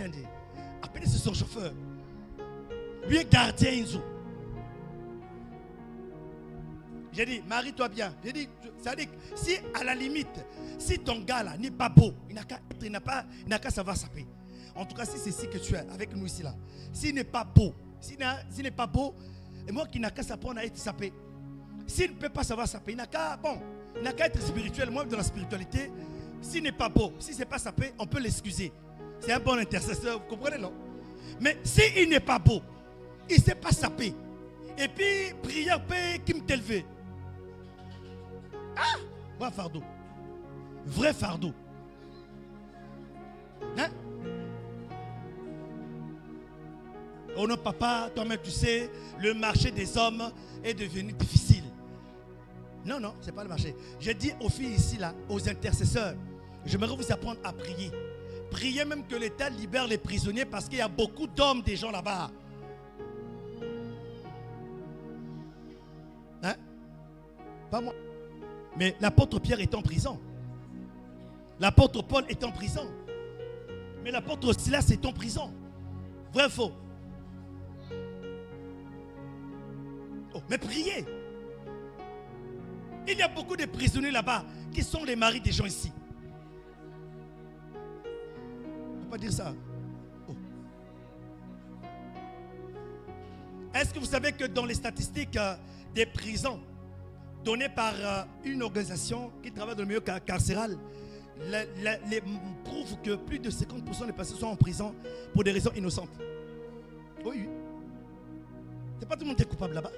rien dit. Appelez son chauffeur. Lui est gardien Inzo. J'ai dit, marie-toi bien. J'ai dit, ça dit, si à la limite, si ton gars là n'est pas beau, il n'a qu'à savoir saper. En tout cas, si c'est ici que tu es avec nous ici là, s'il n'est pas beau, s'il n'est pas beau, et moi qui n'a qu'à s'apprendre à être sapé. S'il ne peut pas savoir sapé, il n'a qu'à être spirituel. Moi, dans la spiritualité, s'il n'est pas beau, si ce n'est pas sapé, on peut l'excuser. C'est un bon intercesseur, vous comprenez, non? Mais s'il n'est pas beau, il ne sait pas saper, et puis prière peut qui me t'élever. Ah, vrai fardeau. Vrai fardeau. Hein? Oh non, papa, toi-même tu sais, le marché des hommes est devenu difficile. Non, non, ce n'est pas le marché. J'ai dit aux filles ici, là, aux intercesseurs, j'aimerais vous apprendre à prier. Priez même que l'État libère les prisonniers parce qu'il y a beaucoup d'hommes, des gens là-bas. Hein? Pas moi. Mais l'apôtre Pierre est en prison. L'apôtre Paul est en prison. Mais l'apôtre Silas est en prison. Vrai ou faux? Oh, mais priez. Il y a beaucoup de prisonniers là-bas qui sont les maris des gens ici. On ne peut pas dire ça. Oh. Est-ce que vous savez que dans les statistiques des prisons données par une organisation qui travaille dans le milieu carcéral, prouve que plus de 50% des personnes sont en prison pour des raisons innocentes? Oui, oui. C'est pas tout le monde qui est coupable là-bas.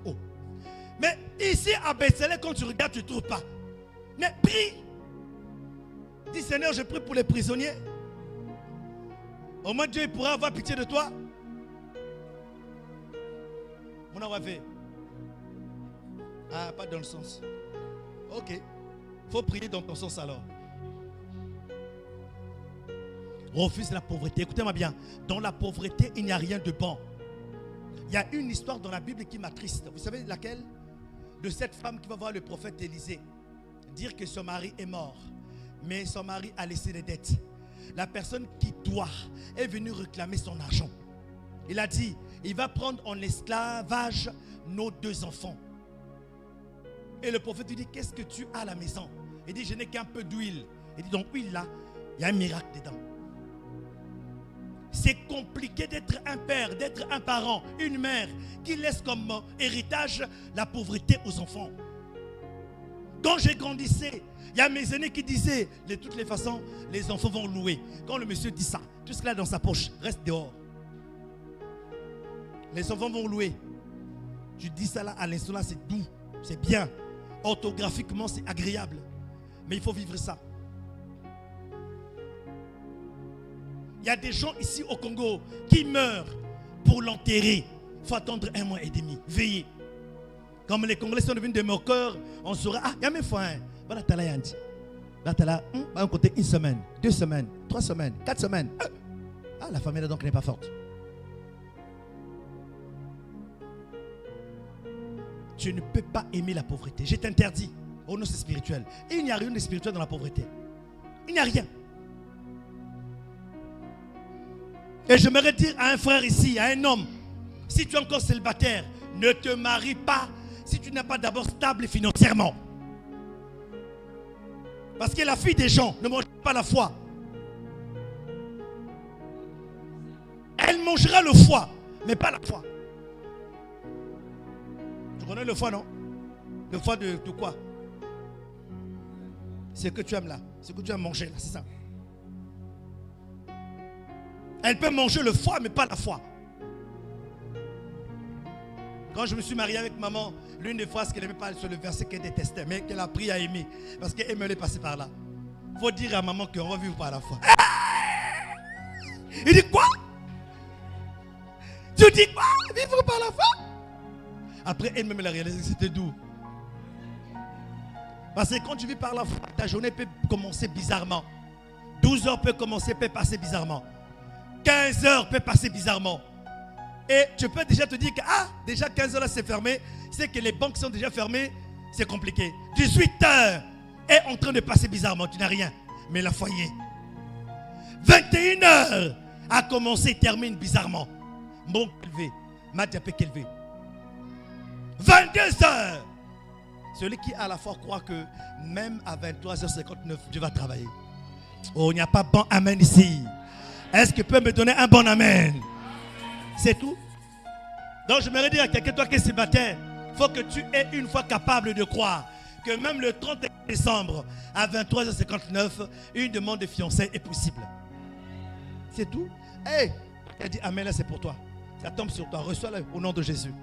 Oh. Mais ici à Bethléem, quand tu regardes, tu ne trouves pas. Mais prie. Dis Seigneur, je prie pour les prisonniers. Au moins Dieu pourra avoir pitié de toi. On a fait. Ah, pas dans le sens. Ok. Il faut prier dans ton sens alors. Refuse la pauvreté. Écoutez-moi bien. Dans la pauvreté, il n'y a rien de bon. Il y a une histoire dans la Bible qui m'attriste. Vous savez laquelle? De cette femme qui va voir le prophète Élisée dire que son mari est mort. Mais son mari a laissé des dettes. La personne qui doit est venue réclamer son argent. Il a dit, il va prendre en esclavage nos 2 enfants. Et le prophète lui dit, qu'est-ce que tu as à la maison? Il dit, je n'ai qu'un peu d'huile. Il dit, donc huile là, il y a un miracle dedans. C'est compliqué d'être un père, d'être un parent, une mère qui laisse comme héritage la pauvreté aux enfants. Quand j'ai grandissé, il y a mes aînés qui disaient, de toutes les façons, les enfants vont louer. Quand le monsieur dit ça, tout ce qu'il a dans sa poche reste dehors. Les enfants vont louer. Tu dis ça là, à l'instant là, c'est doux, c'est bien. Orthographiquement, c'est agréable. Mais il faut vivre ça. Il y a des gens ici au Congo qui meurent pour l'enterrer. Il faut attendre 1 mois et demi. Veillez. Comme les Congolais sont devenus des moqueurs, on saura, ah, il y a mes fois, voilà, t'as là, Yanti. Là, t'as là, on va compter 1 semaine, 2 semaines, 3 semaines, 4 semaines. Ah, la famille là donc n'est pas forte. Tu ne peux pas aimer la pauvreté. Je t'interdis. Oh non, c'est spirituel. Et il n'y a rien de spirituel dans la pauvreté. Il n'y a rien. Et j'aimerais dire à un frère ici, à un homme, si tu es encore célibataire, ne te marie pas si tu n'es pas d'abord stable financièrement. Parce que la fille des gens ne mange pas la foi. Elle mangera le foie, mais pas la foi. Tu connais le foie, non? Le foie de quoi? C'est ce que tu aimes là. C'est ce que tu aimes manger là, c'est ça. Elle peut manger le foie, mais pas la foi. Quand je me suis marié avec maman, l'une des phrases qu'elle n'aimait pas sur le verset qu'elle détestait, mais qu'elle a appris à aimer, parce qu'elle me l'est passée par là. Il faut dire à maman qu'on va vivre par la foi. Il dit quoi? Tu dis quoi? Vivre par la foi? Après, elle-même l'a réalisé, c'était doux. Parce que quand tu vis par la foi, ta journée peut commencer bizarrement. 12 heures peut commencer, peut passer bizarrement. 15 heures peut passer bizarrement. Et tu peux déjà te dire que, déjà 15 heures là c'est fermé. C'est que les banques sont déjà fermées, c'est compliqué. 18 heures est en train de passer bizarrement, tu n'as rien. Mais la foi y est. 21h a commencé, termine bizarrement. Mon élevé, ma diapé élevé. 22h. Celui qui à la fois croit que même à 23h59, Dieu va travailler. Oh, il n'y a pas bon amen ici. Est-ce que tu peux me donner un bon amen? C'est tout. Donc je me dis à quelqu'un, toi qui es célibataire, il faut que tu aies une fois capable de croire que même le 31 décembre à 23h59, une demande de fiançailles est possible. C'est tout. Hey, elle dit amen, là c'est pour toi. Ça tombe sur toi, reçois-le au nom de Jésus.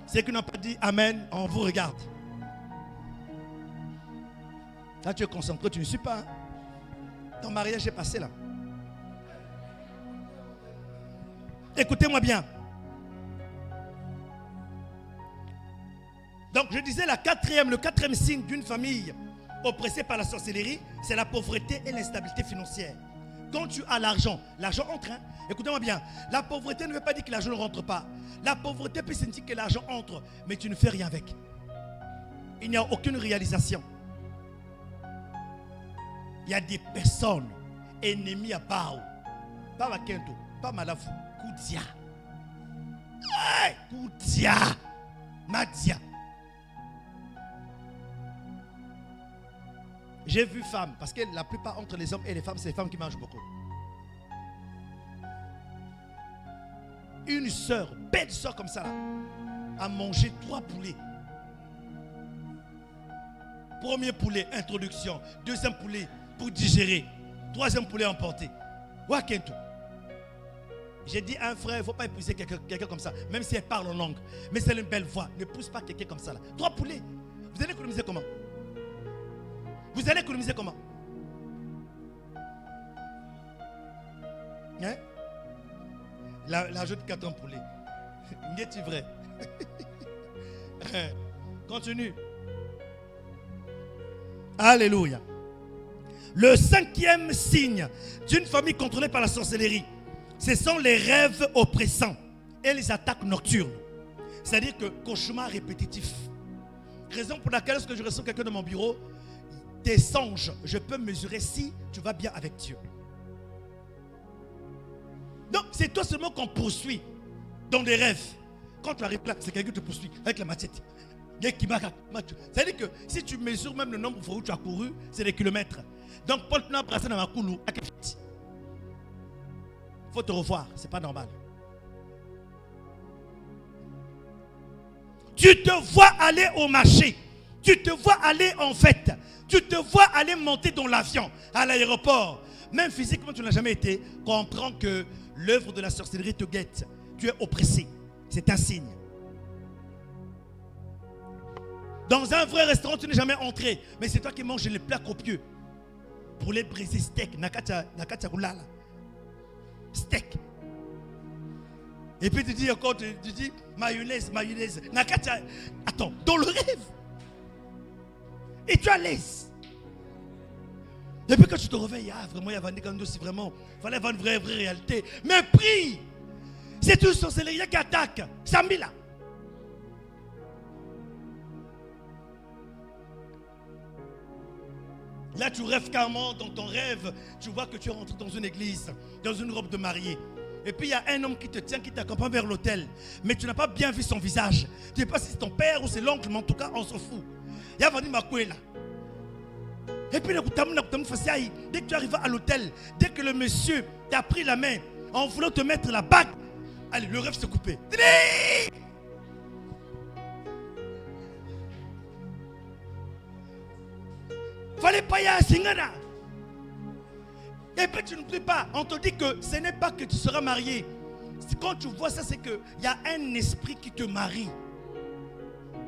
Ceux qui n'ont pas dit amen, on vous regarde. Là tu es concentré, tu ne suis pas. Hein? Ton mariage est passé là. Écoutez-moi bien. Donc je disais le quatrième signe d'une famille oppressée par la sorcellerie, c'est la pauvreté et l'instabilité financière. Quand tu as l'argent, l'argent entre. Hein? Écoutez-moi bien. La pauvreté ne veut pas dire que l'argent ne rentre pas. La pauvreté peut signifier que l'argent entre, mais tu ne fais rien avec. Il n'y a aucune réalisation. Il y a des personnes ennemies à Bao. Pas Makento, pas Malafu, Koudia. Koudia. Madia. J'ai vu femmes, parce que la plupart entre les hommes et les femmes, c'est les femmes qui mangent beaucoup. Une soeur, belle soeur comme ça, là, a mangé 3 poulets. Premier poulet, introduction. Deuxième poulet, pour digérer. Troisième poulet emporté. Wakentou. J'ai dit à un frère, il ne faut pas épouser quelqu'un comme ça, même si elle parle en langue. Mais c'est une belle voix. Ne pousse pas quelqu'un comme ça. Là. 3 poulets. Vous allez économiser comment? Vous allez économiser comment? Hein? L'argent de 4 poulets. N'est-il vrai? Continue. Alléluia. Le 5e signe d'une famille contrôlée par la sorcellerie, ce sont les rêves oppressants et les attaques nocturnes. C'est-à-dire que cauchemar répétitif. Raison pour laquelle lorsque je reçois quelqu'un dans mon bureau, tes songes, je peux mesurer si tu vas bien avec Dieu. Donc c'est toi seulement qu'on poursuit dans des rêves. Quand tu arrives là, c'est quelqu'un qui te poursuit avec la machette. C'est-à-dire que si tu mesures même le nombre de fois où tu as couru, c'est des kilomètres. Donc Paul n'a brassé dans ma coulou. Il faut te revoir, c'est pas normal. Tu te vois aller au marché. Tu te vois aller en fête. Tu te vois aller monter dans l'avion, à l'aéroport. Même physiquement, tu n'as jamais été. Comprends que l'œuvre de la sorcellerie te guette. Tu es oppressé. C'est un signe. Dans un vrai restaurant, tu n'es jamais entré. Mais c'est toi qui manges les plats copieux. Poulet brisé, steak, nakacha roulala. Steak. Et puis tu dis encore, tu dis mayonnaise. Nakacha. Attends, dans le rêve. Et tu es à l'aise. Et puis quand tu te réveilles, vraiment, il y a Vandekando, si vraiment, il fallait avoir une vraie réalité. Mais prie. C'est une sorcellerie qui attaque. Sambila. Là, tu rêves carrément dans ton rêve. Tu vois que tu es rentré dans une église, dans une robe de mariée. Et puis, il y a un homme qui te tient, qui t'accompagne vers l'autel. Mais tu n'as pas bien vu son visage. Tu ne sais pas si c'est ton père ou c'est l'oncle, mais en tout cas, on s'en fout. Il y a Vani Makwela. Et puis, dès que tu arrives à l'hôtel, dès que le monsieur t'a pris la main en voulant te mettre la bague, allez, le rêve s'est coupé. Fallait pas y aller à Singana. Et puis tu ne pries pas. On te dit que ce n'est pas que tu seras marié. Quand tu vois ça, c'est qu'il y a un esprit qui te marie.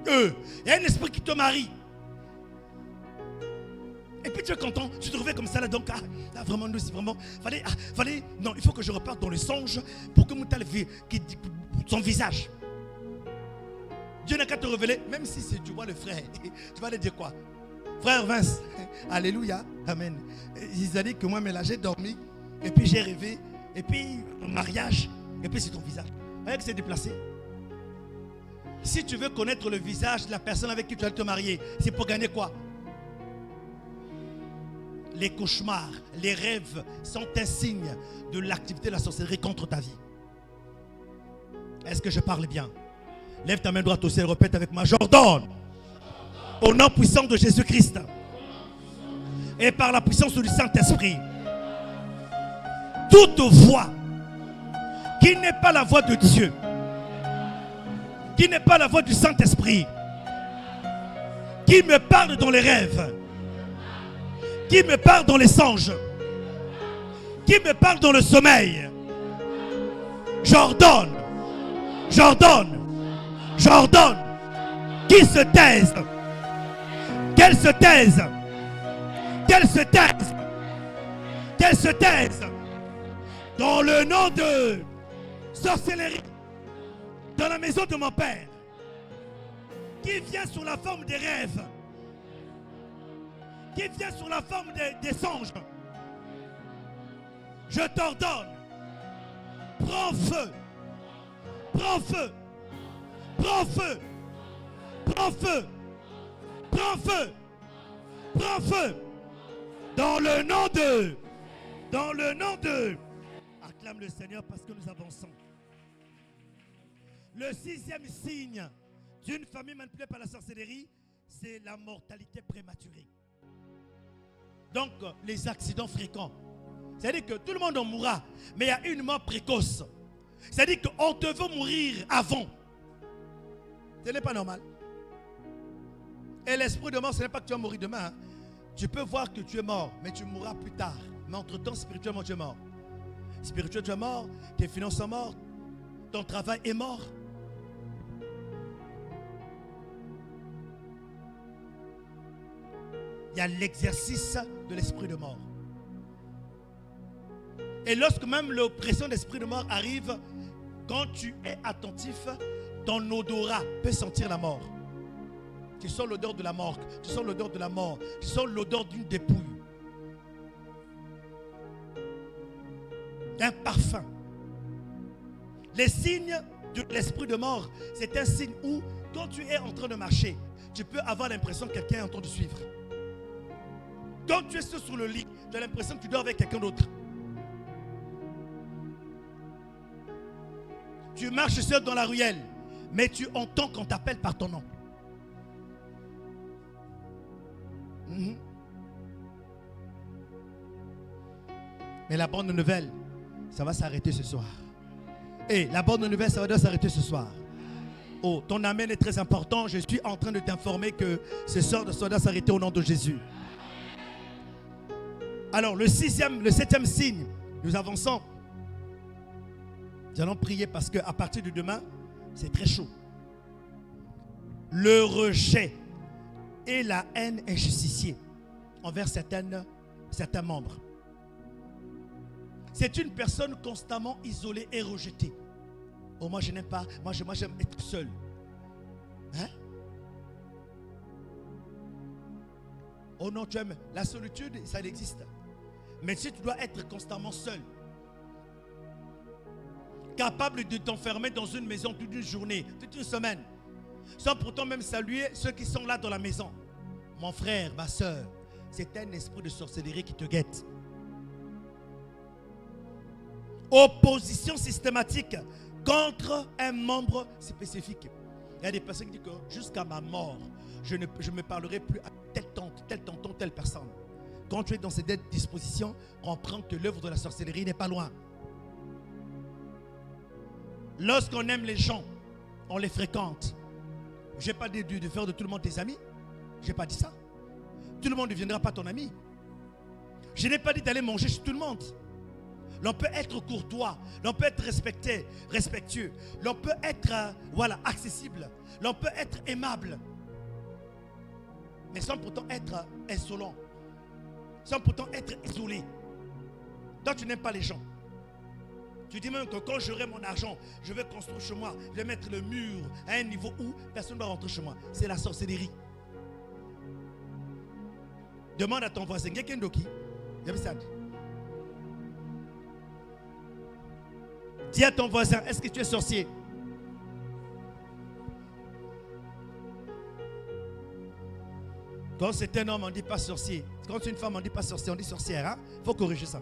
Il y a un esprit qui te marie. Et puis tu es content, tu te réveilles comme ça là, donc vraiment nous c'est vraiment fallait non, il faut que je reparte dans le songe pour que Moutal qui dit son visage. Dieu n'a qu'à te révéler, même si tu vois le frère, tu vas lui dire quoi? Frère Vince, alléluia, amen. Ils ont dit que moi mais là j'ai dormi et puis j'ai rêvé et puis mariage et puis c'est ton visage. Vous voyez que c'est déplacé. Si tu veux connaître le visage de la personne avec qui tu vas te marier, c'est pour gagner quoi? les cauchemars, les rêves sont un signe de l'activité de la sorcellerie contre ta vie. Est-ce que je parle bien? Lève ta main droite aussi et répète avec moi. J'ordonne au nom puissant de Jésus-Christ et par la puissance du Saint-Esprit, toute voix qui n'est pas la voix de Dieu, qui n'est pas la voix du Saint-Esprit, qui me parle dans les rêves, qui me parle dans les songes, qui me parle dans le sommeil, j'ordonne, qu'ils se taisent, qu'elles se taisent, qu'elles se taisent, qu'elles se taisent, dans le nom de sorcellerie, dans la maison de mon Père, qui vient sous la forme des rêves, qui vient sous la forme des songes. Je t'ordonne, prends feu, prends feu, prends feu, prends feu, prends feu, prends feu, dans le nom de, acclame le Seigneur parce que nous avançons. Le 6e signe d'une famille manipulée par la sorcellerie, c'est la mortalité prématurée. Donc, les accidents fréquents. C'est-à-dire que tout le monde en mourra, mais il y a une mort précoce. C'est-à-dire qu'on te veut mourir avant. Ce n'est pas normal. Et l'esprit de mort, ce n'est pas que tu vas mourir demain. Hein. Tu peux voir que tu es mort, mais tu mourras plus tard. Mais entre-temps, spirituellement, tu es mort. Spirituellement, tu es mort, tes finances sont mortes, ton travail est mort. Il y a l'exercice de l'esprit de mort. Et lorsque même l'oppression de l'esprit de mort arrive, quand tu es attentif, ton odorat peut sentir la mort. Tu sens l'odeur de la mort, tu sens l'odeur de la mort, tu sens l'odeur d'une dépouille. D'un parfum. Les signes de l'esprit de mort, c'est un signe où, quand tu es en train de marcher, tu peux avoir l'impression que quelqu'un est en train de suivre. Quand tu es seul sur le lit, tu as l'impression que tu dors avec quelqu'un d'autre. Tu marches seul dans la ruelle, mais tu entends qu'on t'appelle par ton nom. Mais la bonne nouvelle, ça va s'arrêter ce soir. Et la bonne nouvelle, ça va s'arrêter ce soir. Oh, ton amen est très important. Je suis en train de t'informer que ce soir, ça doit s'arrêter au nom de Jésus. Alors, le 7e signe, nous avançons. Nous allons prier parce qu'à partir de demain, c'est très chaud. Le rejet et la haine injustifiée envers certains membres. C'est une personne constamment isolée et rejetée. Oh, moi je n'aime pas, moi j'aime être seul. Hein? Oh non, tu aimes la solitude, ça existe. Mais si tu dois être constamment seul, capable de t'enfermer dans une maison toute une journée, toute une semaine, sans pourtant même saluer ceux qui sont là dans la maison. Mon frère, ma soeur, c'est un esprit de sorcellerie qui te guette. Opposition systématique contre un membre spécifique. Il y a des personnes qui disent que jusqu'à ma mort, je ne me parlerai plus à telle tante, tel tonton, telle personne. Quand tu es dans cette disposition, comprends que l'œuvre de la sorcellerie n'est pas loin. Lorsqu'on aime les gens, on les fréquente. Je n'ai pas dit de faire de tout le monde tes amis. Je n'ai pas dit ça. Tout le monde ne deviendra pas ton ami. Je n'ai pas dit d'aller manger chez tout le monde. L'on peut être courtois, l'on peut être respectueux, l'on peut être accessible, l'on peut être aimable, mais sans pourtant être insolent, sans pourtant être isolé. Toi, tu n'aimes pas les gens. Tu dis même que quand j'aurai mon argent, je vais construire chez moi, je vais mettre le mur à un niveau où personne ne va rentrer chez moi. C'est la sorcellerie. Demande à ton voisin, quelqu'un d'autre qui? Dis à ton voisin, est-ce que tu es sorcier? Quand c'est un homme, on ne dit pas sorcier. Quand c'est une femme, on ne dit pas sorcier, on dit sorcière. Hein? Il faut corriger ça.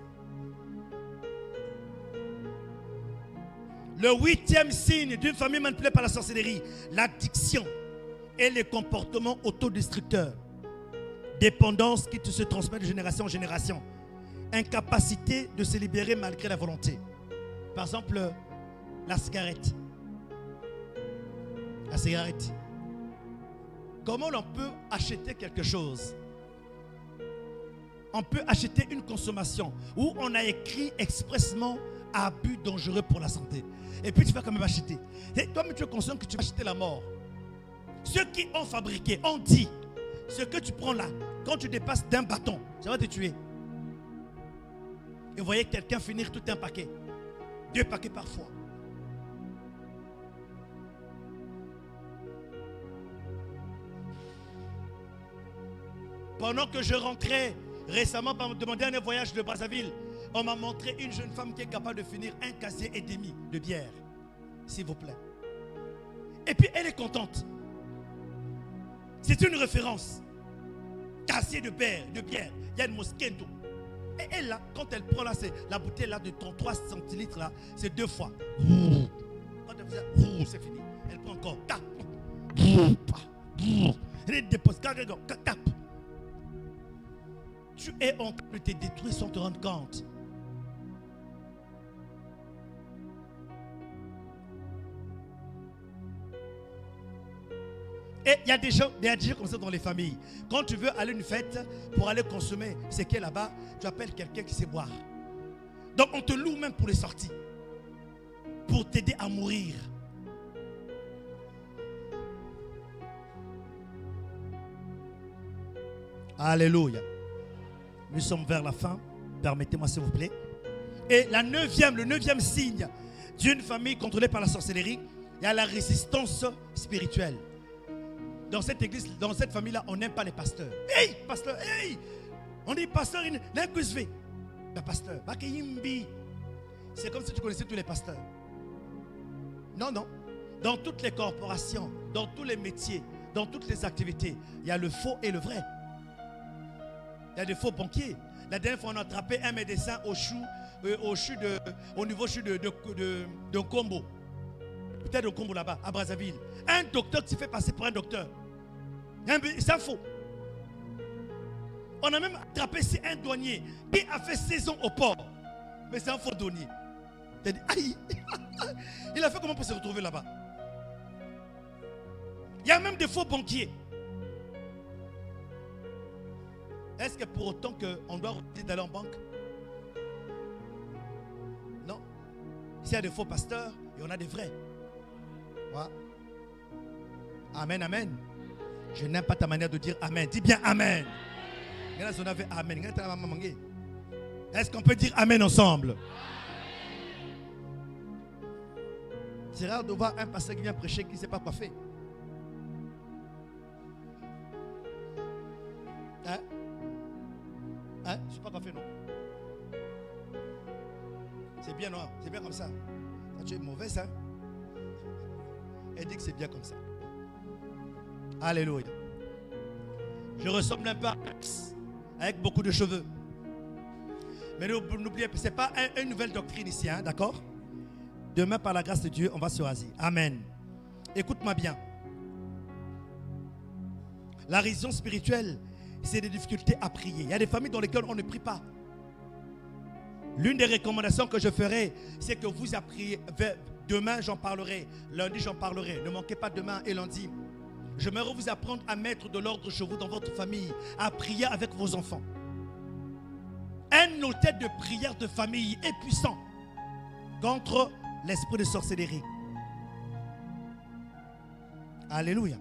Le 8e signe d'une famille manipulée par la sorcellerie, l'addiction et les comportements autodestructeurs. Dépendance qui se transmet de génération en génération. Incapacité de se libérer malgré la volonté. Par exemple, la cigarette. La cigarette. Comment on peut acheter quelque chose? On peut acheter une consommation où on a écrit expressement abus dangereux pour la santé. Et puis tu vas quand même acheter. Et toi, tu es conscient que tu vas acheter la mort. Ceux qui ont fabriqué ont dit, ce que tu prends là, quand tu dépasses d'un bâton, ça va te tuer. Et vous voyez quelqu'un finir tout un paquet. 2 paquets parfois. Pendant que je rentrais récemment de mon dernier voyage de Brazzaville, on m'a montré une jeune femme qui est capable de finir 1 casier et demi de bière. S'il vous plaît. Et puis elle est contente. C'est une référence. Casier de bière. Il y a une Mosquito. Et elle là, quand elle prend là, c'est la bouteille là de 33 centilitres là, c'est 2 fois. Quand elle fait ça, c'est fini. Elle prend encore. Elle dépose. Tape. Tu es en train de te détruire sans te rendre compte. Et il y a des gens comme ça dans les familles. Quand tu veux aller à une fête pour aller consommer ce qui est là-bas, tu appelles quelqu'un qui sait boire. Donc on te loue même pour les sorties. Pour t'aider à mourir. Alléluia. Nous sommes vers la fin. Permettez-moi s'il vous plaît. Et le 9e signe d'une famille contrôlée par la sorcellerie, il y a la résistance spirituelle. Dans cette église, dans cette famille-là, on n'aime pas les pasteurs. Hey, pasteur, hey! On dit pasteur, il n'est que je vais. Le pasteur, c'est comme si tu connaissais tous les pasteurs. Non, non. Dans toutes les corporations, dans tous les métiers, dans toutes les activités, il y a le faux et le vrai. Il y a des faux banquiers. La dernière fois, on a attrapé un médecin au niveau de Combo. Peut-être au Combo là-bas, à Brazzaville. Un docteur qui s'est fait passer pour un docteur. C'est faux. On a même attrapé un douanier qui a fait 16 ans au port. Mais c'est un faux douanier. Aïe. Il a fait comment pour se retrouver là-bas? Il y a même des faux banquiers. Est-ce que pour autant qu'on doit refuser d'aller en banque? Non. S'il y a des faux pasteurs, il y en a des vrais. Ouais. Amen, amen. Je n'aime pas ta manière de dire amen. Dis bien amen. Est-ce qu'on peut dire amen ensemble? C'est rare de voir un pasteur qui vient prêcher qui ne sait pas quoi faire. Hein? Je ne sais pas quoi faire, non? C'est bien, non? C'est bien comme ça. Quand tu es mauvaise, hein? Elle dit que c'est bien comme ça. Alléluia. Je ressemble un peu à Max, avec beaucoup de cheveux. Mais n'oubliez pas, ce n'est pas une nouvelle doctrine ici, hein, d'accord? Demain, par la grâce de Dieu, on va se raser. Amen. Écoute-moi bien. La raison spirituelle, c'est des difficultés à prier. Il y a des familles dans lesquelles on ne prie pas. L'une des recommandations que je ferai, c'est que vous appriez. Demain, j'en parlerai. Lundi, j'en parlerai. Ne manquez pas demain et lundi. J'aimerais vous apprendre à mettre de l'ordre chez vous dans votre famille, à prier avec vos enfants. Un hôtel de prière de famille est puissant contre l'esprit de sorcellerie. Alléluia.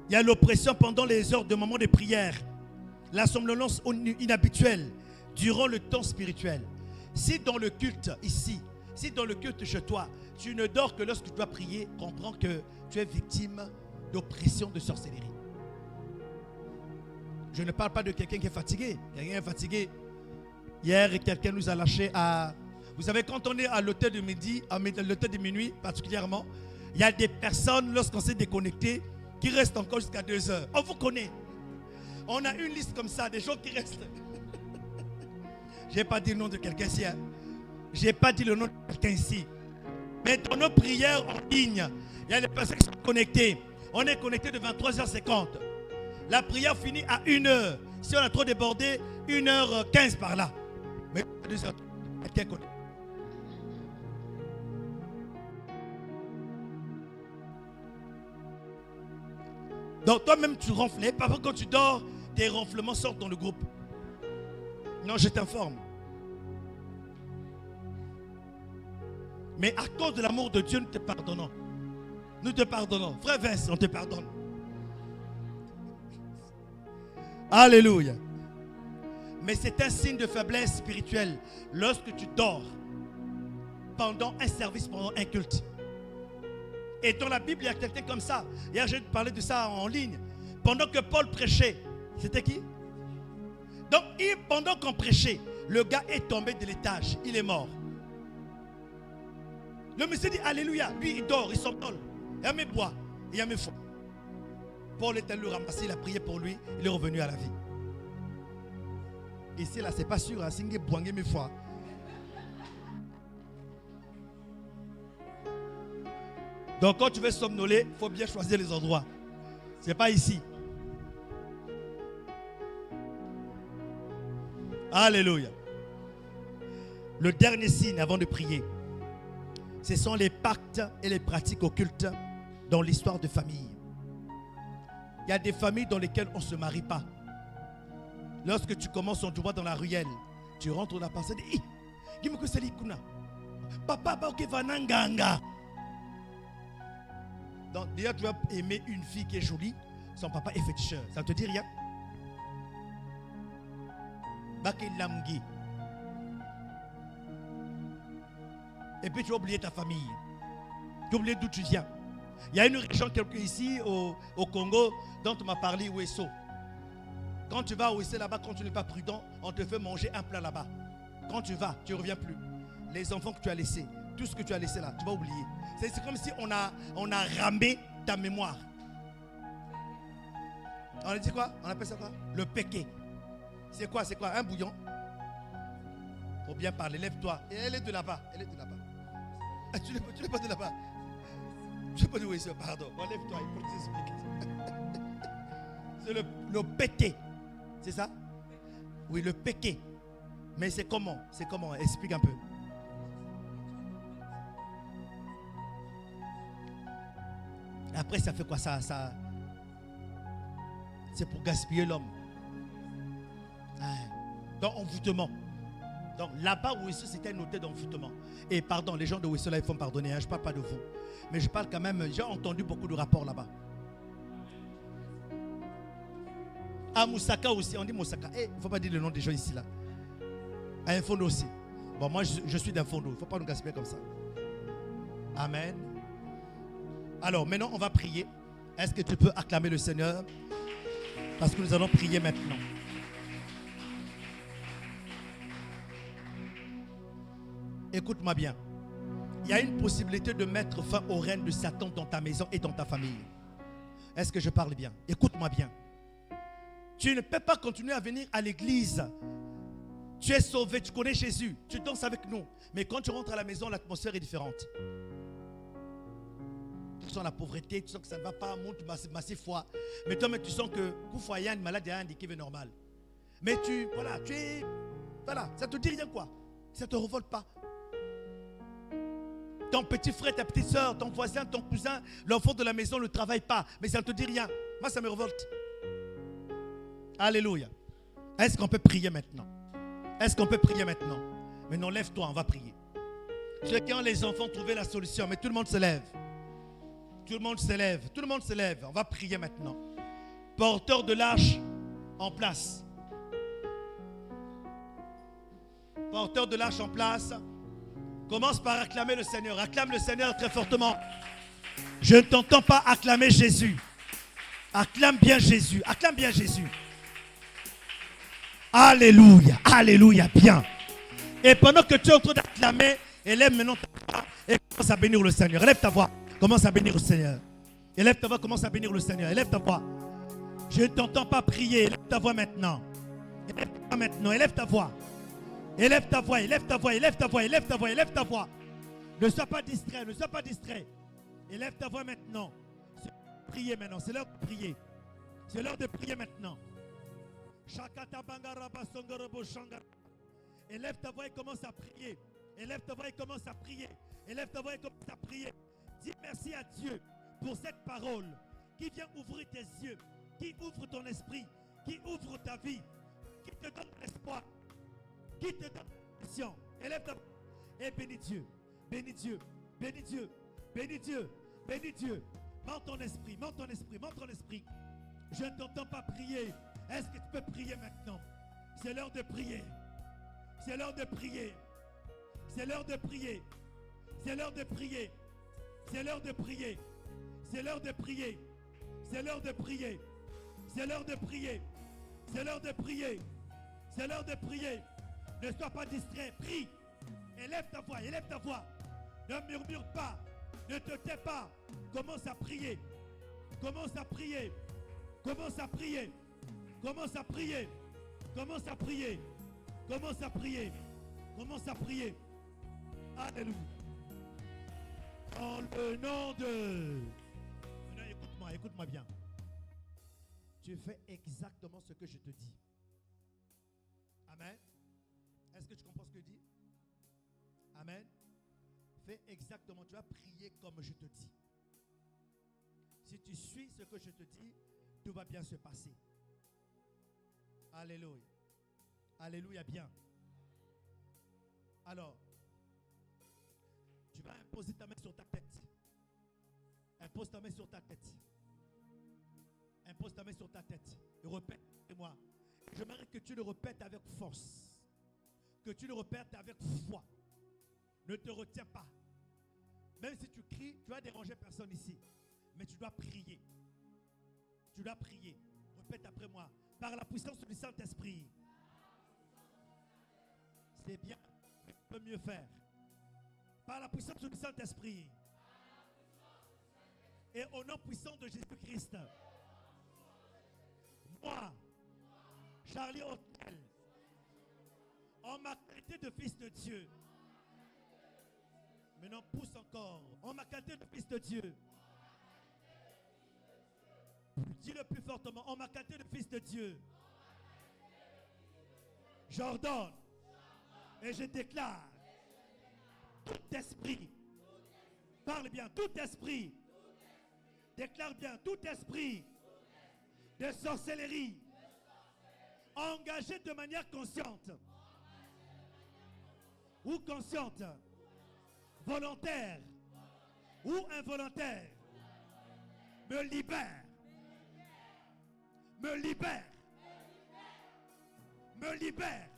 Il y a l'oppression pendant les heures de moment de prière, la somnolence inhabituelle durant le temps spirituel. Si dans le culte ici, si dans le culte chez toi, tu ne dors que lorsque tu dois prier, comprends que tu es victime d'oppression, de sorcellerie. Je ne parle pas de quelqu'un qui est fatigué. Quelqu'un est fatigué. Hier, quelqu'un nous a lâché à... Vous savez, quand on est à l'hôtel de midi, à l'hôtel de minuit particulièrement, il y a des personnes, lorsqu'on s'est déconnecté, qui restent encore jusqu'à 2 heures. On vous connaît. On a une liste comme ça, des gens qui restent. Je n'ai pas dit le nom de quelqu'un ici. Hein. Je n'ai pas dit le nom de quelqu'un ici. Mais dans nos prières en ligne, il y a des personnes qui sont connectées. On est connecté de 23h50. La prière finit à 1h. Si on a trop débordé, 1h15 par là. Mais 2h, quelqu'un connaît. Donc toi-même tu ronfles. Et parfois quand tu dors, tes ronflements sortent dans le groupe. Non, je t'informe. Mais à cause de l'amour de Dieu, nous te pardonnons. Nous te pardonnons. Frère Vince, on te pardonne. Alléluia. Mais c'est un signe de faiblesse spirituelle lorsque tu dors pendant un service, pendant un culte. Et dans la Bible, il y a quelqu'un comme ça. Hier, j'ai parlé de ça en ligne. Pendant que Paul prêchait, c'était qui? Donc, pendant qu'on prêchait, le gars est tombé de l'étage. Il est mort. Le monsieur dit Alléluia. Lui, il dort, il s'endort. Il y a mes bois, il y a mes fonds. Paul est allé le ramasser, il a prié pour lui, il est revenu à la vie. Ici, là, c'est pas sûr. Singé boangé mes fois. Donc, quand tu veux somnoler, il faut bien choisir les endroits. Ce n'est pas ici. Alléluia. Le dernier signe avant de prier, ce sont les pactes et les pratiques occultes dans l'histoire de famille. Il y a des familles dans lesquelles on ne se marie pas. Lorsque tu commences, on te voit dans la ruelle. Tu rentres, on a pensé, dis-moi que c'est l'ikuna. Papa, ok, vananganga. Donc, déjà, tu vas aimer une fille qui est jolie, son papa est féticheur. Ça ne te dit rien? Et puis, tu vas oublier ta famille. Tu vas oublier d'où tu viens. Il y a une région ici, au Congo, dont tu m'as parlé, Ouesso. Quand tu vas à Ouesso, là-bas, quand tu n'es pas prudent, on te fait manger un plat là-bas. Quand tu vas, tu ne reviens plus. Les enfants que tu as laissés, tout ce que tu as laissé là, tu vas oublier. C'est comme si on a ramé ta mémoire. On a dit quoi? On appelle ça quoi? Le péké. C'est quoi? C'est quoi? Un bouillon? Faut bien parler, lève-toi. Et elle est de là-bas. Elle est de là-bas. Tu n'es pas de là-bas. Je ne sais pas de où c'est, pardon. Bon, lève-toi, il faut que t'expliques. C'est le péké. C'est ça? Oui, le péké. Mais c'est comment? C'est comment? Explique un peu. Après, ça fait quoi ça? C'est pour gaspiller l'homme. Donc, envoûtement. Donc, là-bas, Ouesso, c'était noté d'envoûtement. Et pardon, les gens de Ouesso, là, il faut me pardonner. Je ne parle pas de vous. Mais je parle quand même, j'ai entendu beaucoup de rapports là-bas. À Moussaka aussi, on dit Moussaka. Il ne faut pas dire le nom des gens ici, là. À Infondo aussi. Bon, moi, je suis d'Infondo. Il ne faut pas nous gaspiller comme ça. Amen. Alors, maintenant, on va prier. Est-ce que tu peux acclamer le Seigneur? Parce que nous allons prier maintenant. Écoute-moi bien. Il y a une possibilité de mettre fin au règne de Satan dans ta maison et dans ta famille. Est-ce que je parle bien? Écoute-moi bien. Tu ne peux pas continuer à venir à l'église. Tu es sauvé, tu connais Jésus, tu danses avec nous. Mais quand tu rentres à la maison, l'atmosphère est différente. Tu sens la pauvreté, tu sens que ça ne va pas, monte massif foi. Mais toi, tu sens que Koufoyan, malade et handicapé normal. Mais voilà, ça te dit rien quoi. Ça ne te révolte pas. Ton petit frère, ta petite soeur, ton voisin, ton cousin, l'enfant de la maison ne travaille pas. Mais ça ne te dit rien. Moi, ça me révolte. Alléluia. Est-ce qu'on peut prier maintenant? Est-ce qu'on peut prier maintenant? Maintenant, lève-toi, on va prier. Ceux qui ont les enfants, trouver la solution. Mais tout le monde se lève. Tout le monde se lève. Tout le monde se lève. On va prier maintenant. Porteur de l'arche en place. Porteur de l'arche en place. Commence par acclamer le Seigneur. Acclame le Seigneur très fortement. Je ne t'entends pas acclamer Jésus. Acclame bien Jésus. Acclame bien Jésus. Alléluia. Alléluia. Bien. Et pendant que tu es en train d'acclamer, élève maintenant ta voix et commence à bénir le Seigneur. Élève ta voix. Commence à bénir le Seigneur. Élève ta voix, commence à bénir le Seigneur. Élève ta voix. Je ne t'entends pas prier. Élève ta voix maintenant. Élève ta voix maintenant. Élève ta voix. Élève ta voix, élève ta voix, élève ta voix, élève ta voix, élève ta voix. Ne sois pas distrait, ne sois pas distrait. Élève ta voix maintenant. C'est l'heure de prier maintenant. C'est l'heure de prier. C'est l'heure de prier maintenant. Élève ta voix et commence à prier. Élève ta voix et commence à prier. Élève ta voix et commence à prier. Dis merci à Dieu pour cette parole qui vient ouvrir tes yeux, qui ouvre ton esprit, qui ouvre ta vie, qui te donne l'espoir, qui te donne l'attention. Élève ta voix et bénis Dieu. Bénis Dieu. Bénis Dieu. Bénis Dieu. Bénis Dieu. Monte ton esprit, monte ton esprit, monte ton esprit. Je ne t'entends pas prier. Est-ce que tu peux prier maintenant? C'est l'heure de prier. C'est l'heure de prier. C'est l'heure de prier. C'est l'heure de prier. C'est l'heure de prier. C'est l'heure de prier. C'est l'heure de prier. C'est l'heure de prier. C'est l'heure de prier. C'est l'heure de prier. Ne sois pas distrait. Prie. Élève ta voix. Élève ta voix. Ne murmure pas. Ne te tais pas. Commence à prier. Commence à prier. Commence à prier. Commence à prier. Commence à prier. Commence à prier. Commence à prier. Alléluia. Dans le nom de... Maintenant, écoute-moi, écoute-moi bien. Tu fais exactement ce que je te dis. Amen. Est-ce que tu comprends ce que je dis? Amen. Fais exactement, tu vas prier comme je te dis. Si tu suis ce que je te dis, tout va bien se passer. Alléluia. Alléluia, bien. Alors, tu vas imposer ta main sur ta tête. Impose ta main sur ta tête. Impose ta main sur ta tête. Et répète-moi. J'aimerais que tu le répètes avec force. Que tu le répètes avec foi. Ne te retiens pas. Même si tu cries, tu vas déranger personne ici. Mais tu dois prier. Tu dois prier. Répète après moi. Par la puissance du Saint-Esprit. C'est bien. Mais tu peux mieux faire. Par la puissance du Saint-Esprit. Et au nom puissant de Jésus-Christ. Moi, Charlie Hotel, en ma qualité de fils de Dieu. Maintenant, pousse encore. En ma qualité de fils de Dieu. Dis-le plus fortement. En ma qualité de fils de Dieu. J'ordonne et je déclare tout esprit. Parle bien, tout esprit. Déclare bien, tout esprit de sorcellerie engagé de manière consciente ou consciente, volontaire ou involontaire, me libère, me libère, me libère,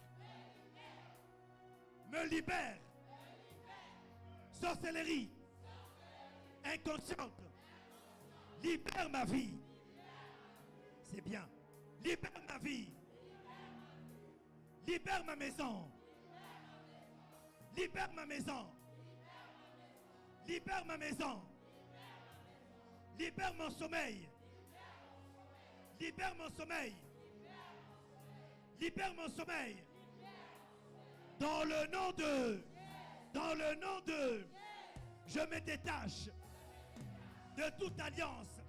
me libère. Sorcellerie inconsciente, libère ma vie. C'est bien. Libère ma vie. Libère ma maison. Libère ma maison. Libère ma maison. Libère mon sommeil. Libère mon sommeil. Libère mon sommeil. Dans le nom de... Dans le nom de... Je me détache de toute alliance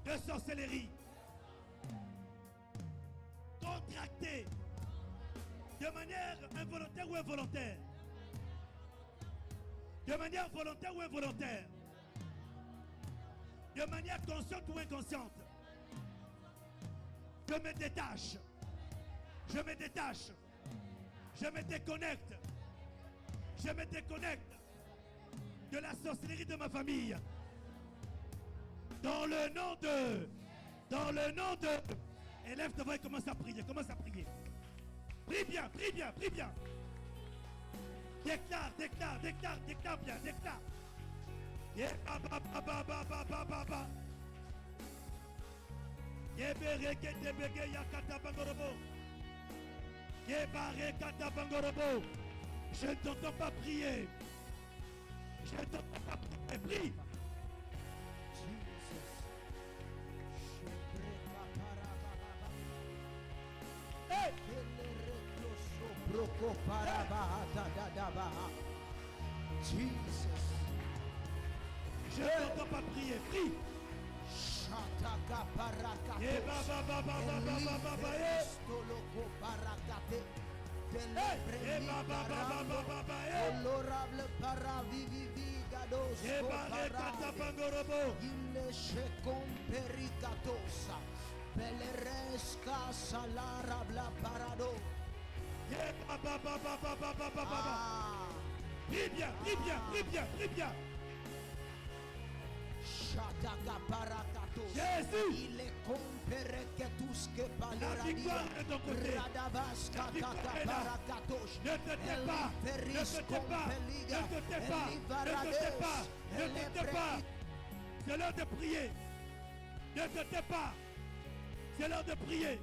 de sorcellerie contractée de manière involontaire ou involontaire. De manière volontaire ou involontaire. De manière consciente ou inconsciente. Je me détache. Je me détache. Je me déconnecte. Je me déconnecte de la sorcellerie de ma famille. Dans le nom de... Dans le nom de... Élève ta voix et commence à prier. Commence à prier. Prie bien, prie bien, prie bien. Déclare, déclare, déclare, déclare bien, déclare. Yeah, ba, ba, ba, ba, ba, ba, ba, ba, ba. Yeah, bereke, debege, yakata, bangorobo. Yeah, barekata, bangorobo. Je ne t'entends pas prier. Je ne t'entends pas prier. Prie. broko parabata dadaba. Jesus. Je ne t'entends pas prier. Prie. Shataka parakate. Et baba. Stoloko parakate. Et baba. Honorable paravivi gados. Et barekata pangorobo. Il est pericatosa. Peleresca salara bla parado. Et baba. Ah. Prie bien. Shataka parakatos. Jésus. Il est compéré que tout ce que La victoire est de ton côté. Radabas La victoire kataka est là. parakatos. Ne te tais pas. C'est l'heure de prier. Ne te tais pas. C'est l'heure de prier.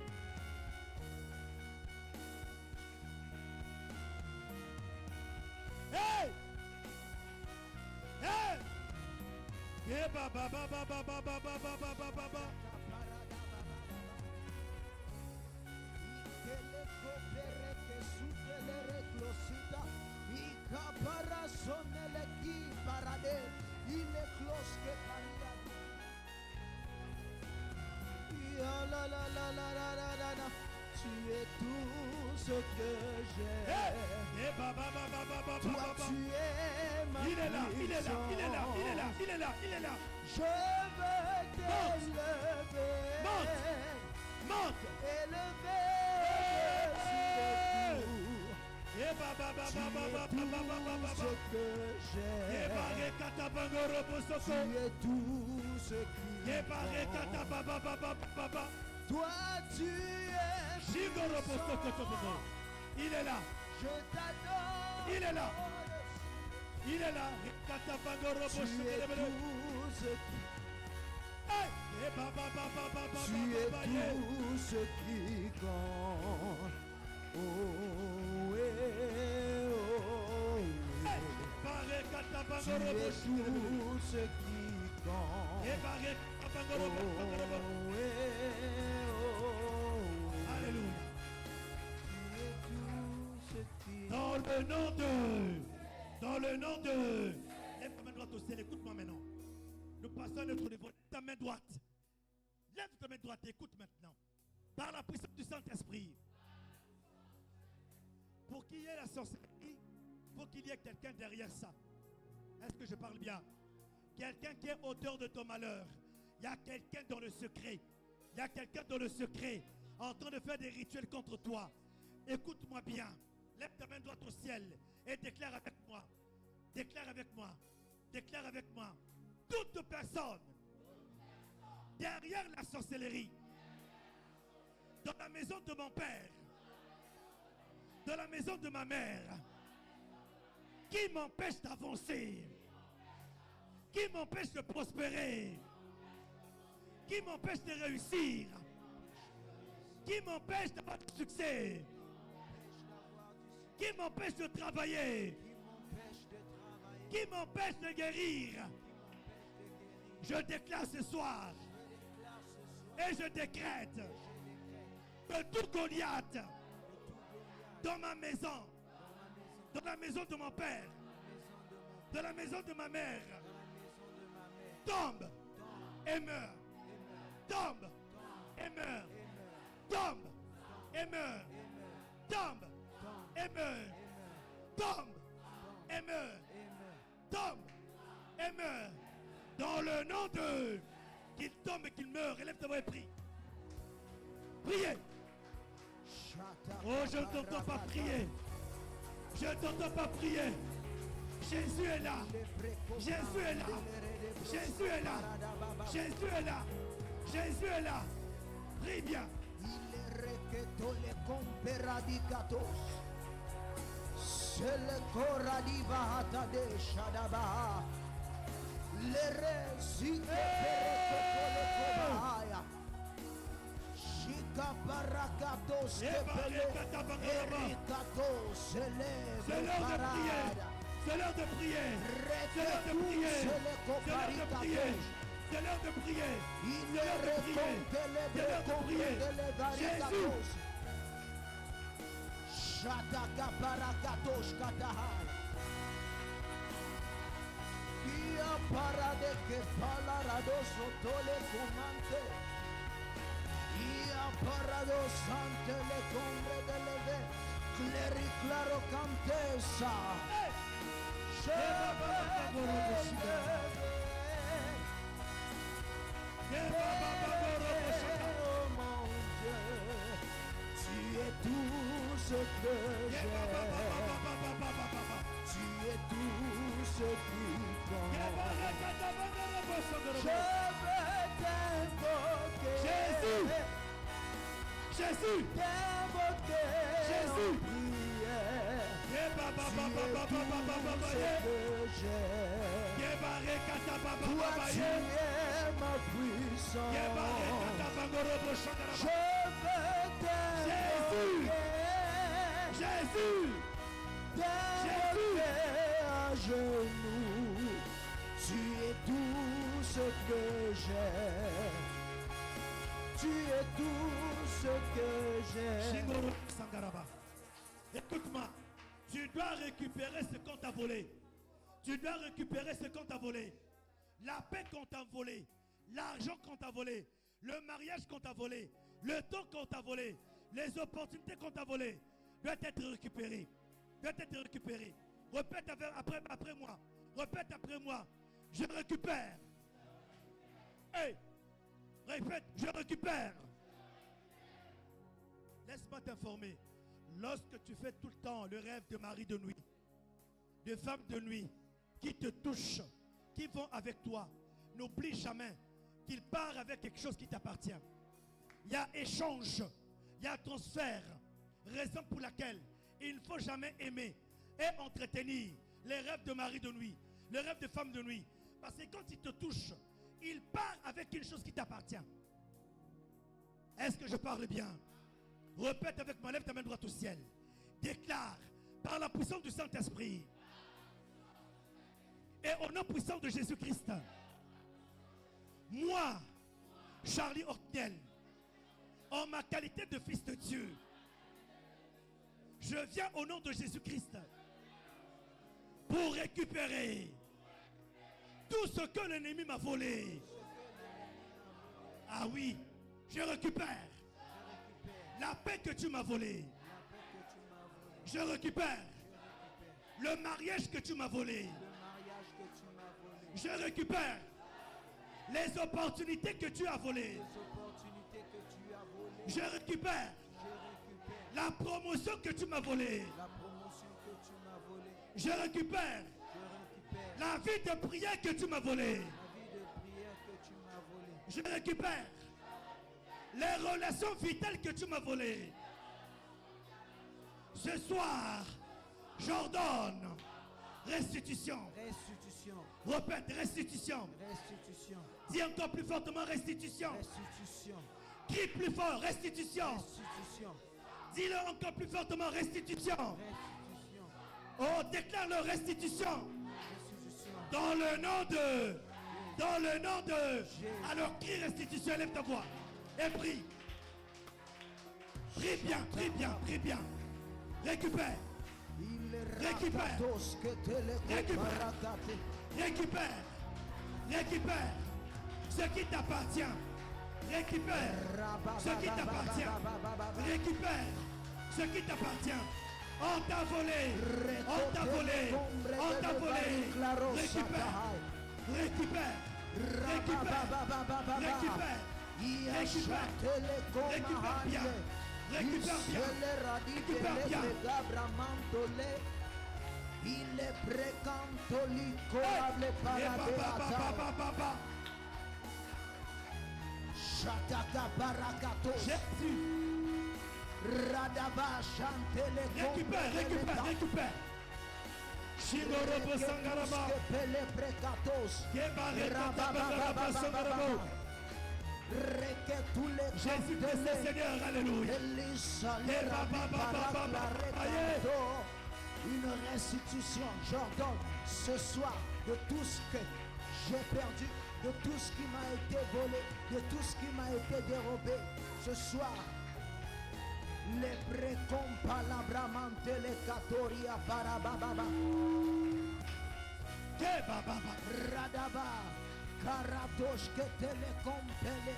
Hey! Yeah, baba. Tu es tout ce que j'ai. Hey, baba. Toi tu es ma Il est là. puissance. Je veux t'élever. Monte. Élever sur tout. Yeah, baba. Ce que j'ai. Yeah, barekata pangorobo Tu soko. es tout ce qui Yeah, barekata baba. Toi tu es Shigorobo soko. Il est là. Je t'adore. Il est là. Rekata pangorobo Tu es soko. tout ce qui Hey! Yeah, baba. Tu es tout ce qui compte. Oh, Hey! Barekata Tu pangorobo es soko. tout ce qui compte. Yeah, barekata pangorobo. Alléluia. Tu es tout ce qui Dans le nom de. Lève ta main droite au ciel, écoute-moi maintenant. Nous passons à notre niveau. Lève ta main droite. Lève ta main droite, écoute maintenant. Par la puissance du Saint-Esprit. Pour qu'il y ait la sorcellerie, il faut qu'il y ait quelqu'un derrière ça. Est-ce que je parle bien? Quelqu'un qui est auteur de ton malheur. Il y a quelqu'un dans le secret. Il y a quelqu'un dans le secret en train de faire des rituels contre toi. Écoute-moi bien. Lève ta main droite au ciel et déclare avec moi. Déclare avec moi. Déclare avec moi. Toute personne derrière la sorcellerie, dans la maison de mon père, dans la maison de ma mère, qui m'empêche d'avancer, qui m'empêche de prospérer, qui m'empêche de réussir, qui m'empêche d'avoir du succès, qui m'empêche de travailler, qui m'empêche de guérir. Je déclare ce soir et je décrète que tout Goliath dans ma maison, dans la maison de mon père, dans la maison de ma mère, tombe et meurt. Tombe et meurt. Tombe et meurt. Tombe et meurt. Tombe et meurt. Tombe et meurt. Dans le nom de... Qu'il tombe et qu'il meure. Élève ta voix et prie. Priez. Oh, je ne t'entends pas prier. Je ne t'entends pas prier. Jésus est là. Jésus est là. Jésus est là. Jésus est là. Jésus est là. Prie bien. Il requeto le comperadicatos. Se le coradiva de Shadaba. Le resite le cobaya. Chica paracatos que pele. Ericatos se le. C'est l'heure de prier. C'est l'heure de prier. C'est l'heure de prier. C'est l'heure de prier. C'est l'heure de prier. C'est l'heure de prier. C'est l'heure de prier. Jésus. Shataka parakatos katahai. Ia parade que palarado sotole fumante. Ia parado sante le combre de leve. Cleri claro cantesa. Tu es tout ce que j'ai. Tu es tout ce qu'il faut. Je veux t'invoquer. Jésus. Jésus. T'invoquer. Jésus. En prière. Tu es tout ce que j'ai. Toi tu es ma puissance. Je veux t'invoquer. Jésus. T'invoquer à genoux. Tu es tout ce que j'ai. Tu es tout ce que j'ai. Écoute-moi, tu dois récupérer ce qu'on t'a volé. Tu dois récupérer ce qu'on t'a volé. La paix qu'on t'a volé, l'argent qu'on t'a volé, le mariage qu'on t'a volé, le temps qu'on t'a volé, les opportunités qu'on t'a volées, doivent être récupérées. Doivent être récupérées. Répète après moi. Répète après moi. Je récupère. Hey, répète, je récupère. Laisse-moi t'informer. Lorsque tu fais tout le temps le rêve de mari de nuit, de femmes de nuit qui te touchent, qui vont avec toi, n'oublie jamais qu'il part avec quelque chose qui t'appartient. Il y a échange, il y a transfert. Raison pour laquelle il ne faut jamais aimer et entretenir les rêves de mari de nuit, les rêves de femme de nuit. Parce que quand il te touche, il part avec une chose qui t'appartient. Est-ce que je parle bien? Répète avec moi, lève ta main droite au ciel. Déclare par la puissance du Saint-Esprit et au nom puissant de Jésus-Christ, moi, Charlie Hortniel, en ma qualité de fils de Dieu, je viens au nom de Jésus-Christ pour récupérer tout ce que l'ennemi m'a volé. Ah oui, je récupère la paix que tu m'as volée. Je récupère le mariage que tu m'as volé. Je récupère les opportunités que tu as volées. Je récupère la promotion que tu m'as volée. Je récupère la vie de prière que tu m'as volée. Je récupère les relations vitales que tu m'as volées. Ce soir, j'ordonne restitution. Restitution. Répète, restitution. Restitution. Dis encore plus fortement, restitution. Restitution. Crie plus fort, restitution. Restitution. Dis-le encore plus fortement, restitution. Restitution. Oh, déclare-le, restitution. Restitution. Dans le nom de... Dans le nom de... Alors crie restitution, lève ta voix. Et prie. Prie bien, prie bien, prie bien. Récupère. Récupère. Récupère. Récupère. Récupère ce qui t'appartient. Récupère ce qui t'appartient. Récupère ce qui t'appartient. On t'a volé. On t'a volé. On t'a volé. Récupère. Récupère. Récupère. Récupère. Récupère. Récupère bien. Récupère bien. Récupère bien. Il est précantolico able paradeata. Shataka barakatos. Jésus. Radaba chantele. Récupère, récupère, récupère. Shigorobo Sangaraba. Pele precatos. Kebareka Sangarabo. Jésus Christ le Seigneur, alléluia. Une restitution, j'ordonne ce soir de tout ce que j'ai perdu, de tout ce qui m'a été volé, de tout ce qui m'a été dérobé. Ce soir, Le precompa la bramante le catoria para bababa. Radaba. Karadosh que te le compele.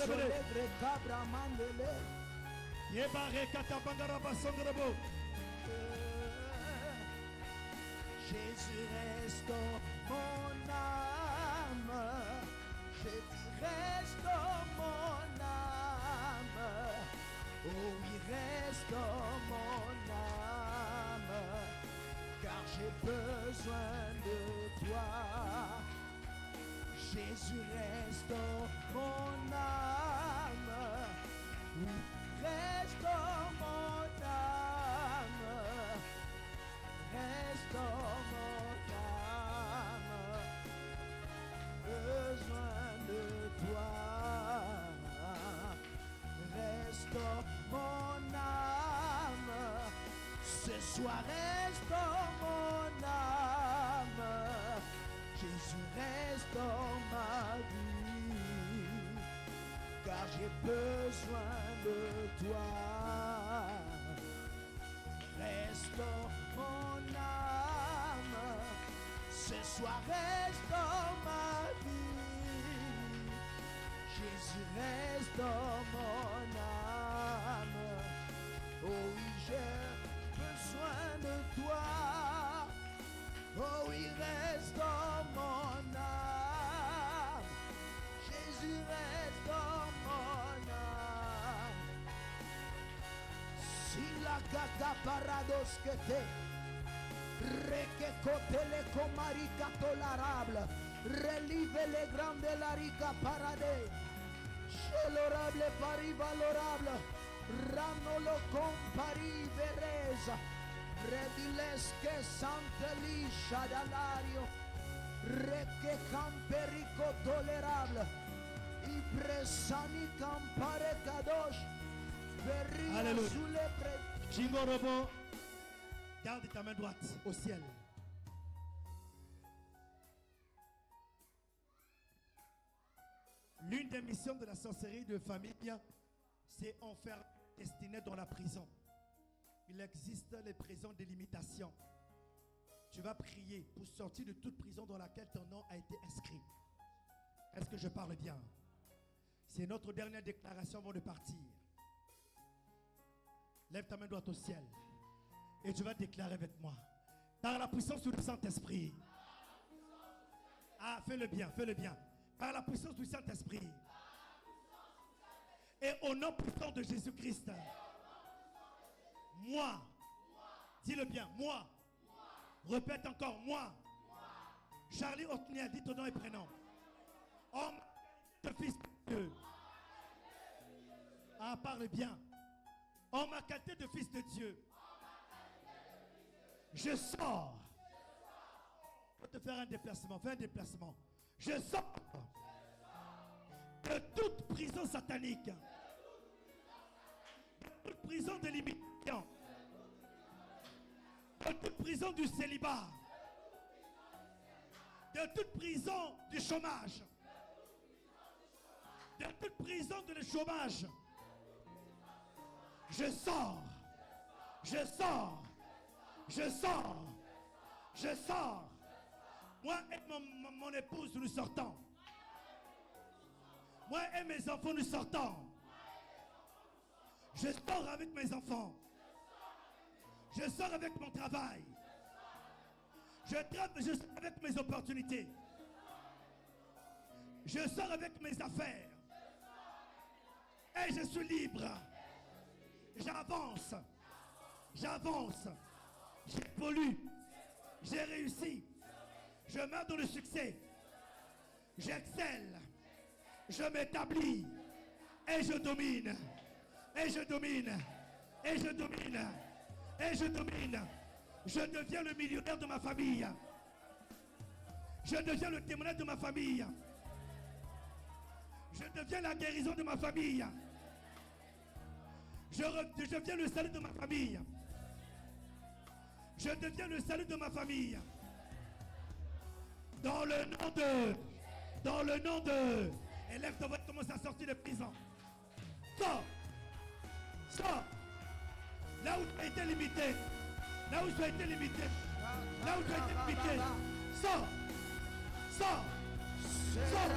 Solebre cabra mandele. Jésus reste mon âme. Jésus reste mon âme. Oh, il reste mon âme. Car j'ai besoin de toi. Jésus reste mon âme. Reste mon âme. Reste mon âme. Besoin de toi. Reste mon âme. Ce soir reste mon âme. Jésus reste dans ma vie, car j'ai besoin de toi. Reste mon âme, ce soir reste dans ma vie. Jésus reste dans mon âme. Oh oui, j'ai besoin de toi. Oh oui, reste dans mon âme. Jésus reste dans mon âme. Si la gata parados que te requecote le comarica tolerable, relive le grande la rica parade, chelorable pari valorable, ranolo compari veresa. Rediles que santeli shadalario, reque camperico tolerable, y presani campare kadosh, verria sulle pre. Jingorobo, garde ta main droite au ciel. L'une des missions de la sorcellerie de famille, c'est enfermer destiné dans la prison. Il existe les prisons de limitation. Tu vas prier pour sortir de toute prison dans laquelle ton nom a été inscrit. Est-ce que je parle bien? C'est notre dernière déclaration avant de partir. Lève ta main droite au ciel et tu vas déclarer avec moi. Par la puissance du Saint-Esprit. Ah, fais-le bien, fais-le bien. Par la puissance du Saint-Esprit. Et au nom puissant de Jésus-Christ. Moi. Dis-le bien, moi. Répète encore, moi. Charlie Otniel, dis ton nom et prénom. Homme de fils de Dieu. Ah, parle bien. En ma qualité de fils de Dieu, je sors. Je vais te faire un déplacement. Fais un déplacement. Je sors de toute prison satanique, de toute prison de limitation, de toute prison du célibat, de toute prison du chômage, de toute prison de le chômage. Je sors, je sors, je sors, je sors. Moi et mon épouse, nous sortons. Moi et mes enfants, nous sortons. Je sors avec mes enfants. Je sors avec mon travail. Je sors avec mes opportunités. Je sors avec mes affaires. Et je suis libre. J'avance. J'avance. J'évolue. J'ai réussi. Je meurs dans le succès. J'excelle. Je m'établis. Et je domine. Et je domine. Et je domine. Et je domine. Je deviens le millionnaire de ma famille. Je deviens le témoignage de ma famille. Je deviens la guérison de ma famille. Je deviens le salut de ma famille. Je deviens le salut de ma famille. Dans le nom de, élève ta voix, commence à sortir de prison. Sors. Sors. Là où tu as été limité. Là où tu as été limité. Là où tu as été limité. Sors. Sors. Sors.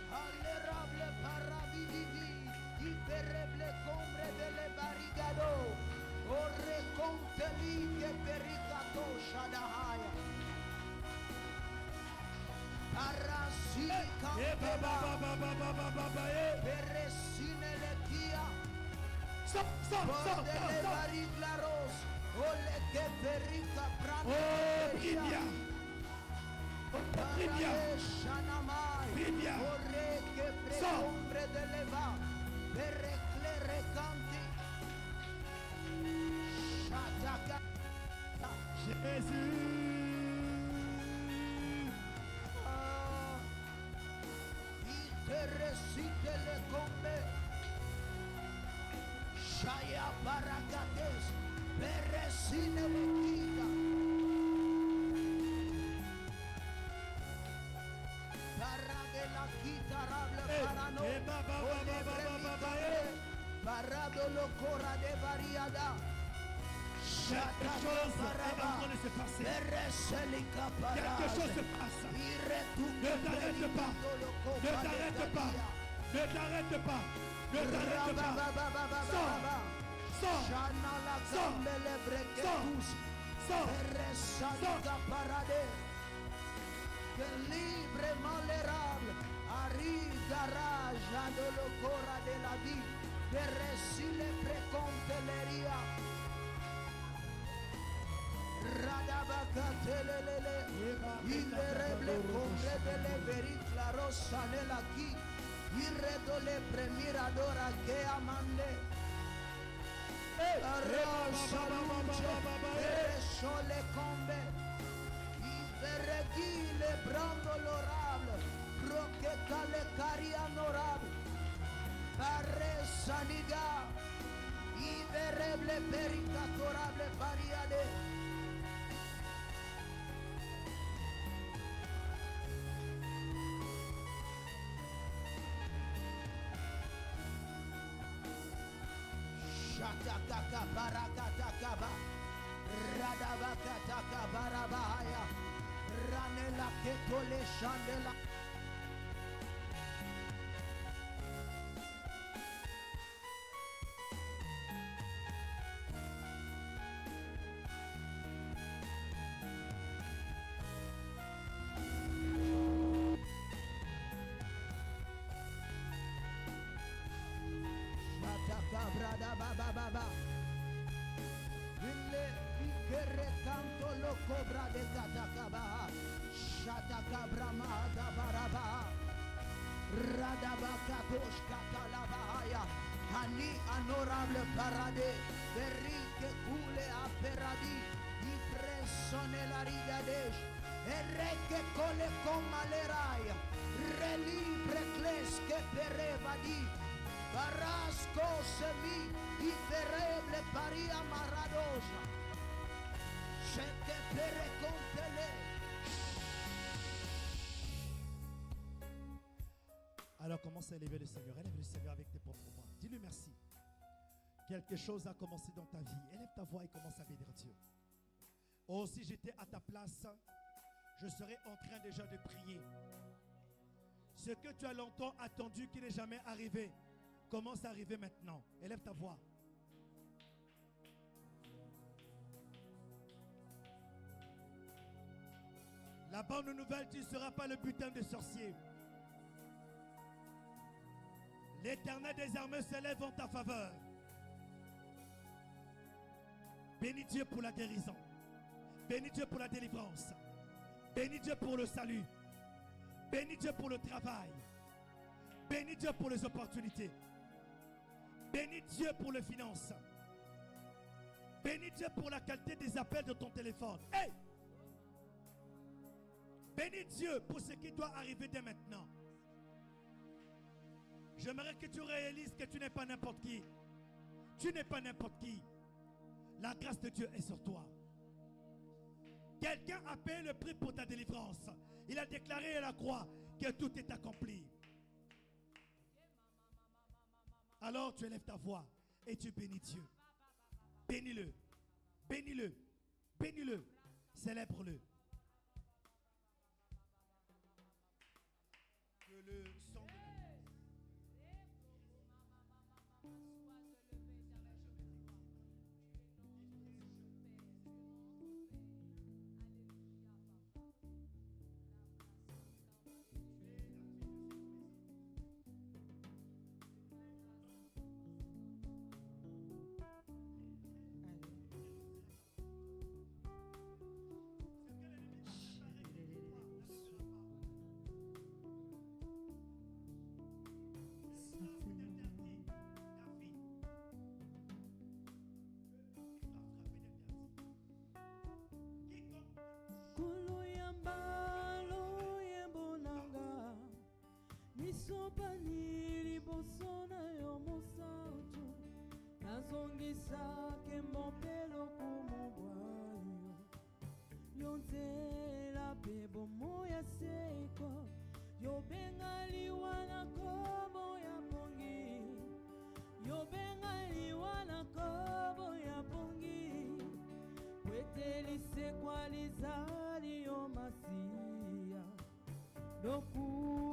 Allerable paravivivi, impereble combre delle barigado, orre conteli che pericato shadahaya. Parasili campela, peresine le chia, bordele bariglaros, ole che perica prane. Oh, prie bien. Prie bien. Prie bien. Sors. Jésus. Il te récite le combat. Shaya Barakates. Peresine le kita. La chitarable parano, parado lo cora de variada. Quelque chose est en train de se passer. Quelque chose se passe. Ne t'arrête pas. Ne t'arrête pas. Ne t'arrête pas. Ne t'arrête pas. Sors. Sors. Sors. Sors. Sors. Que libre malérable arrive garage de lo cora de la vie de resile preconteleria radabacatelele indereble combre de le vericla rossa nella chi irredole premiradora che amande rossa luce e sole combe Verregile brando l'orable, roque cale cari honorable, barre saniga, ivereble pericatorable pariade. Shatakaka barakataka radabakataka barabahaya. Ranela que tole chandela. Shataka brada baba baba. Que recanto lo cobra de Katakaba, Shatakabra da Baraba, Radabakatosh Katalabahaya, Hani honorable parade, Berike Kule a Peradi, Impressione la rigadesh, Ereke Cole con Maleraia, Relibre Cles che perevadi, Barasco Semi, Impereble Paria Maradosa. Alors commence à élever le Seigneur. Élève le Seigneur avec tes propres voix. Dis-lui merci. Quelque chose a commencé dans ta vie. Élève ta voix et commence à bénir Dieu. Oh, si j'étais à ta place, je serais en train déjà de prier. Ce que tu as longtemps attendu qui n'est jamais arrivé, commence à arriver maintenant. Élève ta voix. La bonne nouvelle, tu ne seras pas le butin des sorciers. L'Éternel des armées se lève en ta faveur. Bénis Dieu pour la guérison. Bénis Dieu pour la délivrance. Bénis Dieu pour le salut. Bénis Dieu pour le travail. Bénis Dieu pour les opportunités. Bénis Dieu pour les finances. Bénis Dieu pour la qualité des appels de ton téléphone. Hey! Bénis Dieu pour ce qui doit arriver dès maintenant. J'aimerais que tu réalises que tu n'es pas n'importe qui. Tu n'es pas n'importe qui. La grâce de Dieu est sur toi. Quelqu'un a payé le prix pour ta délivrance. Il a déclaré à la croix que tout est accompli. Alors tu élèves ta voix et tu bénis Dieu. Bénis-le. Bénis-le. Bénis-le. Célèbre-le. Que le sang de Sake mopelo kumubwayo yonzela bebo moya seko yobengali wana kobo ya pongi yobengali wana kobo ya pongi weteli sekwalizali yo masia doku